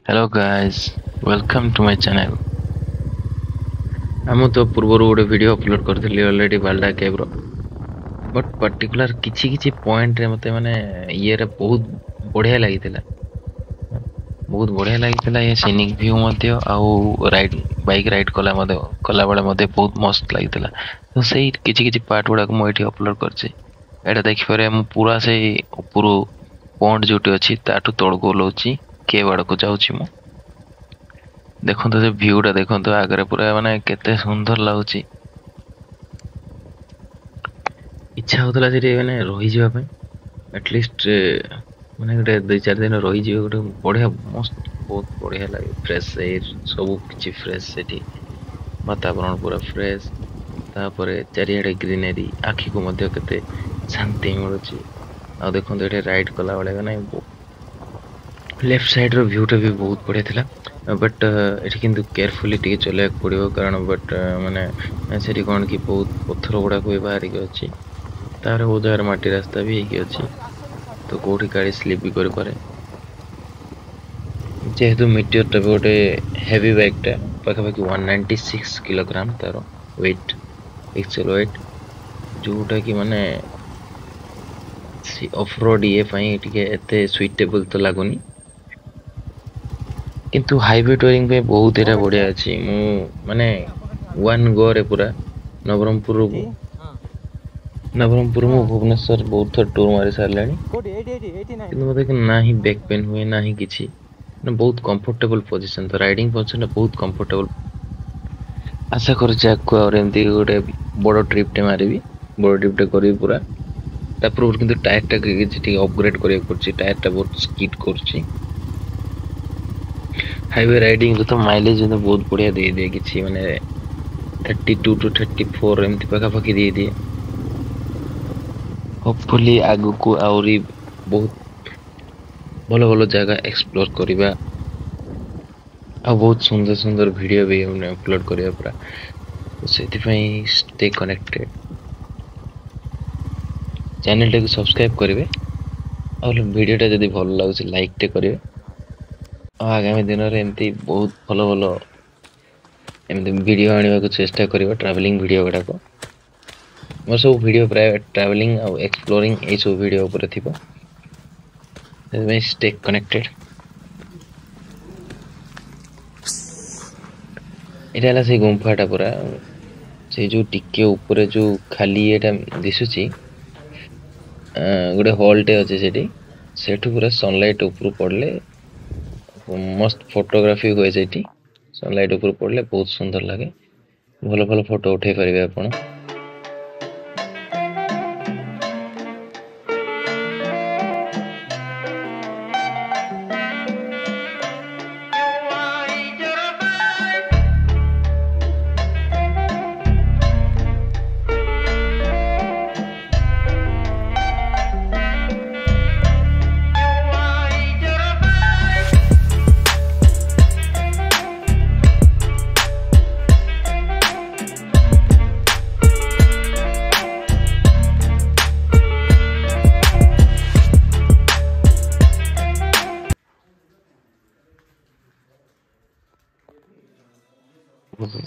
Hello guys, welcome to my channel. I'm तो पूर्व गोटे वीडियो अपलोड करथिली ऑलरेडी बाल्डा केव रो बट पर्टिकुलर किछि किछि पॉइंट रे मते माने ये रे बहुत बढ़िया लागितला ये सीनिक व्यू मध्य आउ राइड बाइक राइड कला बेले मते बहुत मस्त लागितला तो सेही किछि किछि पार्ट गुडा को म एठी अपलोड करछि एटा देखि पारे हम पूरा से ऊपर पॉइंट जोटी अछि ताटू तळको लौछि के बाड़ को जाउछि म देखो तो व्यू टा देखो तो आगे पूरा माने केते सुंदर लागुची इच्छा होतला जे माने रही जीवा पे एटलीस्ट माने गोटे 2-4 दिन रही जीवा गोटे बढ़िया मस्त बहुत बढ़िया लागे फ्रेश एयर सब किछि फ्रेश सेठी वातावरण पूरा फ्रेश तापरे चारियाडे ग्रीनरी आखी को मध्य केते शांति मिलुची आ देखो तो राइड कला वाले नै लेफ्ट साइड रो व्यू टा भी बहुत बढ़िया थिला बट एठी किंतु केयरफुली टिके चले पड़िबो कारण बट माने सेठी कोन की बहुत पत्थर गुडा को बाहर के अछि तार उधार माटी रास्ता भी हेकी अछि तो कोठी गाड़ी स्लिप भी कर पारे जेहेतु मीटियोर टा गोटे हेवी बाइक टा पाखापाखि 196 किलोग्राम तार वेट एक्चुअल वेट जोटा कि माने ऑफ रोड ये पई टिके एते सुइटेबल तो लागोनी किंतु हाईवे टूरिंग पे बहुत एरा बढ़िया अछि मु माने वन गो रे पूरा नवरंगपुर मु भुवनेश्वर बहुत थर टूर मारी सारलानी किंतु मते ना ही बैक पेन हुए ना ही किछि ना बहुत कंफर्टेबल पोजीशन तो राइडिंग पोजीशन बहुत कंफर्टेबल आशा कर जाको और एमती गोटे बड़ ट्रिप टे मारिबी बड़ ट्रिप टे करी पूरा तापर किंतु टायर टा किछि अपग्रेड करिया करछि टायर टा बहुत स्किड करछि हाईवे राइडिंग तो माइलेज तो बहुत बढ़िया दे दे किछि माने 32 टू 34 एमती पाखा पाखी दे दे होपफुली आगु को आउरी बहुत भलो भलो जगह एक्सप्लोर करिबा आ बहुत सुंदर सुंदर वीडियो भी हमने अपलोड करिया पूरा तो सेति पई स्टे कनेक्टेड चैनल टा को सब्सक्राइब करिवे और वीडियो टा जदी भलो लागुछि लाइक टे करिवे आगामी दिन रे एमती बहुत भलो भलो एमती वीडियो आनिबा को चेष्टा करिवा ट्रैवलिंग वीडियो गुडा को मो सब वीडियो प्राय ट्रैवलिंग और एक्सप्लोरिंग ए सब वीडियो ऊपर थिबो में स्टे कनेक्टेड एटाला से गुंफाटा पूरा से जो टिके ऊपर जो खाली एटा दिसुची गोटे हॉल टे अछि सेठी सेठु पूरा सनलाइट ऊपर पड़ले मस्त फोटोग्राफी हुए सेठी सनलाइट ऊपर पड़ले बहुत सुंदर लागे भलो भलो फोटो उठे परिबे आपण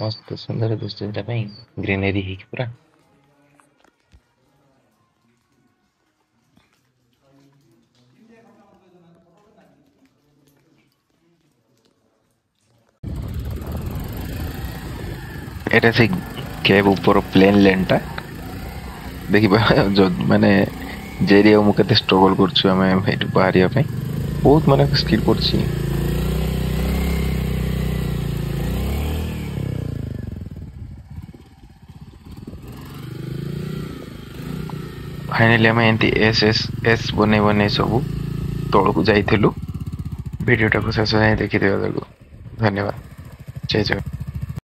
मस्त सुंदर दृश्य ग्रीनरी ही पूरा एटा से केब ऊपर प्लेन लैंड टा देखिबा जो माने जेरिया मु केते स्ट्रगल करछु हमें हेट बाहरिया पे बहुत माने स्किल करछि फाइनली हमें एंती एस बने बने सब तौल को जाइथिलु वीडियो टा को शेष जाय देखि देबा धन्यवाद जय जय।